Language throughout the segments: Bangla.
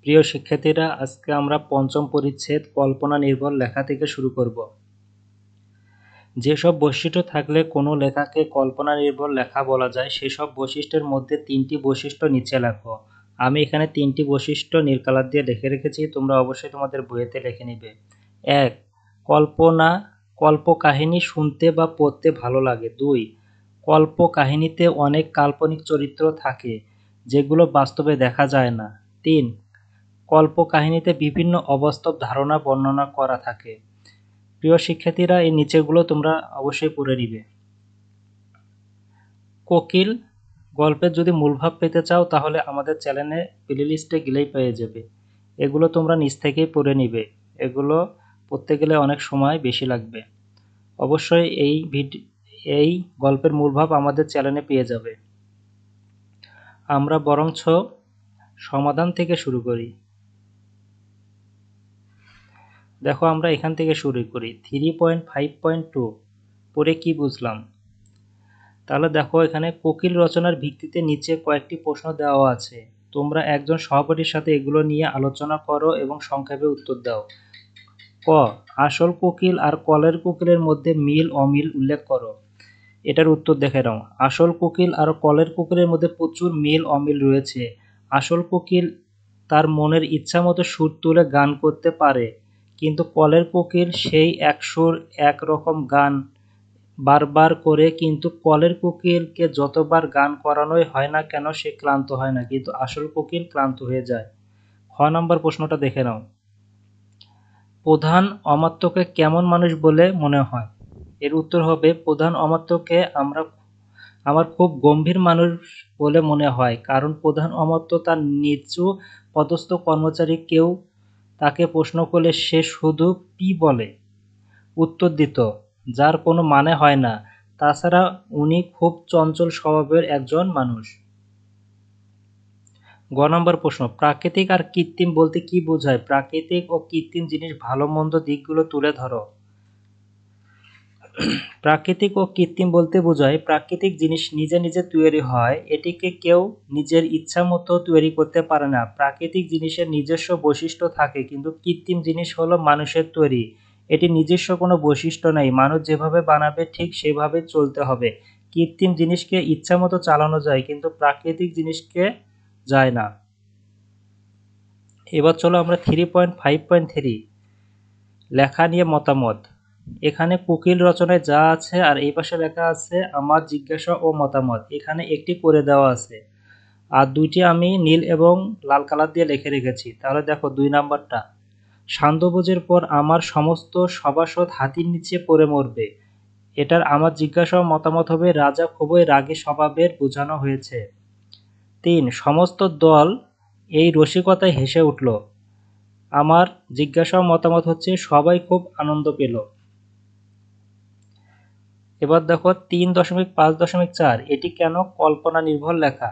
প্রিয় শিক্ষার্থীরা, আজকে আমরা পঞ্চম পরিচ্ছেদ কল্পনা নির্ভর লেখা থেকে শুরু করব। যেসব বৈশিষ্ট্য থাকলে কোনো লেখাকে কল্পনা নির্ভর লেখা বলা যায় সেসব বৈশিষ্ট্যের মধ্যে তিনটি বৈশিষ্ট্য নিচে লেখো। আমি এখানে তিনটি বৈশিষ্ট্য নীল কালার দিয়ে লিখে রেখেছি, তোমরা অবশ্যই তোমাদের বইয়েতে লিখে নিবে। 1. কল্পকাহিনী শুনতে বা পড়তে ভালো লাগে। 2. কল্পকাহিনীতে অনেক কাল্পনিক চরিত্র থাকে যেগুলো বাস্তবে দেখা যায় না। 3. কল্পকাহিনীতে বিভিন্ন অবাস্তব ধারণা বর্ণনা করা থাকে। প্রিয় শিক্ষার্থীরা, এই নিচেগুলো তোমরা অবশ্যই পড়ে নিবে। কোকিল গল্পের যদি মূলভাব পেতে চাও তাহলে আমাদের চ্যানেলে প্লেলিস্টে গেলেই পেয়ে যাবে। এগুলো তোমরা নিচ থেকেই পড়ে নিবে, এগুলো পড়তে গেলে অনেক সময় বেশি লাগবে। অবশ্যই এই গল্পের মূলভাব আমাদের চ্যানেলে পেয়ে যাবে। আমরা বরঞ্চ সমাধান থেকে শুরু করি। দেখো, আমরা এখান থেকে শুরু করি। 3.5.2 পড়ে কি বুঝলাম? তাহলে দেখো, এখানে কোকিল রচনার ভিত্তিতে নিচে কয়েকটি প্রশ্ন দেওয়া আছে। তোমরা একজন সহপাঠীর সাথে এগুলো নিয়ে আলোচনা করো এবং সংক্ষেপে উত্তর দাও। ক. আসল কোকিল আর কলের কোকিলের মধ্যে মিল অমিল উল্লেখ করো। এটার উত্তর দেখে নাও। আসল কোকিল আর কলের কোকিলের মধ্যে প্রচুর মিল অমিল রয়েছে। আসল কোকিল তার মনের ইচ্ছা মতো সুর তুলে গান করতে পারে, কিন্তু কলের কোকিল সেই এক সুর এক রকম গান বারবার করে, কিন্তু কলের কোকিলকে যতবার গান করানোই হয় না কেন সে ক্লান্ত হয় না, কিন্তু আসল কোকিল ক্লান্ত হয়ে যায়। খ নম্বর প্রশ্নটা দেখে নাও। প্রধান অমাত্যকে কেমন মানুষ বলে মনে হয়? এর উত্তর হবে, প্রধান অমাত্যকে আমার খুব গম্ভীর মানুষ বলে মনে হয়, কারণ প্রধান অমাত্য তার নিচু পদস্থ কর্মচারী কেউ তাকে প্রশ্ন করলে সে শুধু পি বলে উত্তর দিত, যার কোনো মানে হয় না। তাছাড়া উনি খুব চঞ্চল স্বভাবের একজন মানুষ। গ নম্বর প্রশ্ন, প্রাকৃতিক আর কৃত্রিম বলতে কি বোঝায়? প্রাকৃতিক ও কৃত্রিম জিনিস ভালো মন্দ দিকগুলো তুলে ধরো। প্রাকৃতিক ও কৃত্রিম বলতে বোঝায় প্রাকৃতিক জিনিস নিজে নিজে তৈরি হয়, এটিকে কেউ নিজের ইচ্ছা মতো তৈরি করতে পারে না। প্রাকৃতিক জিনিসের নিজস্ব বৈশিষ্ট্য থাকে, কিন্তু কৃত্রিম জিনিস হলো মানুষের তৈরি, এটি নিজস্ব কোনো বৈশিষ্ট্য নেই, মানুষ যেভাবে বানাবে ঠিক সেভাবে চলতে হবে। কৃত্রিম জিনিসকে ইচ্ছা মতো চালানো যায়, কিন্তু প্রাকৃতিক জিনিসকে যায় না। এবার চলো আমরা 3.5.3 লেখা নিয়ে মতামত। এখানে কোকিল রচনায় যা আছে আর এই পাশে লেখা আছে আমার জিজ্ঞাসা ও মতামত। এখানে একটি করে দেওয়া আছে আর দুইটি আমি নীল এবং লাল কালার দিয়ে লিখে রেখেছি। তাহলে দেখো 2 নাম্বারটা, সান্ধ্যভোজের পর আমার সমস্ত সভাসদ হাতির নিচে পড়ে মরবে। এটার আমার জিজ্ঞাসা ও মতামত হবে রাজা খুবই রাগী স্বভাবের বোঝানো হয়েছে। 3. সমস্ত দল এই রসিকতায় হেসে উঠল। আমার জিজ্ঞাসা ও মতামত হচ্ছে সবাই খুব আনন্দ পেল। এবার দেখো 3.5.4 এটি কেন কল্পনা নির্ভর লেখা?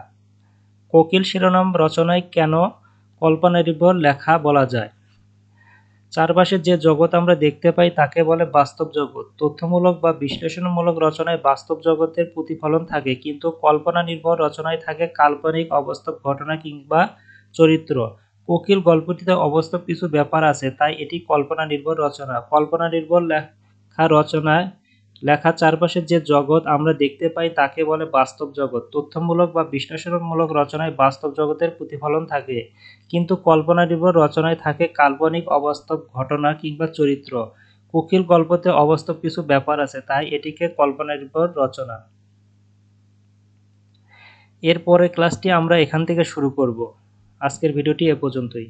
কোকিল শিরোনাম রচনায় কেন কল্পনা নির্ভর লেখা বলা যায়? চারপাশে যে জগৎ আমরা দেখতে পাই তাকে বলে বাস্তব জগৎ। তথ্যমূলক বা বিশ্লেষণমূলক রচনায় বাস্তব জগতের প্রতিফলন থাকে, কিন্তু কল্পনা নির্ভর রচনায় থাকে কাল্পনিক অবাস্তব ঘটনা কিংবা চরিত্র। কোকিল গল্পটিতে অবাস্তব কিছু ব্যাপার আছে, তাই এটি কল্পনা নির্ভর রচনা। কল্পনা নির্ভর রচনায় লেখা চারপাশের যে জগৎ আমরা দেখতে পাই তাকে বলে বাস্তব জগৎ। তথ্যমূলক বা বিশ্লেষণমূলক রচনায় বাস্তব জগতের প্রতিফলন থাকে, কিন্তু কল্পনা নির্ভর রচনায় থাকে কাল্পনিক অবাস্তব ঘটনা কিংবা চরিত্র। কোকিল গল্পতে অবাস্তব কিছু ব্যাপার আছে, তাই এটিকে কল্পনা নির্ভর রচনা। এর পরের ক্লাসটি আমরা এখান থেকে শুরু করব। আজকের ভিডিওটি এ পর্যন্তই।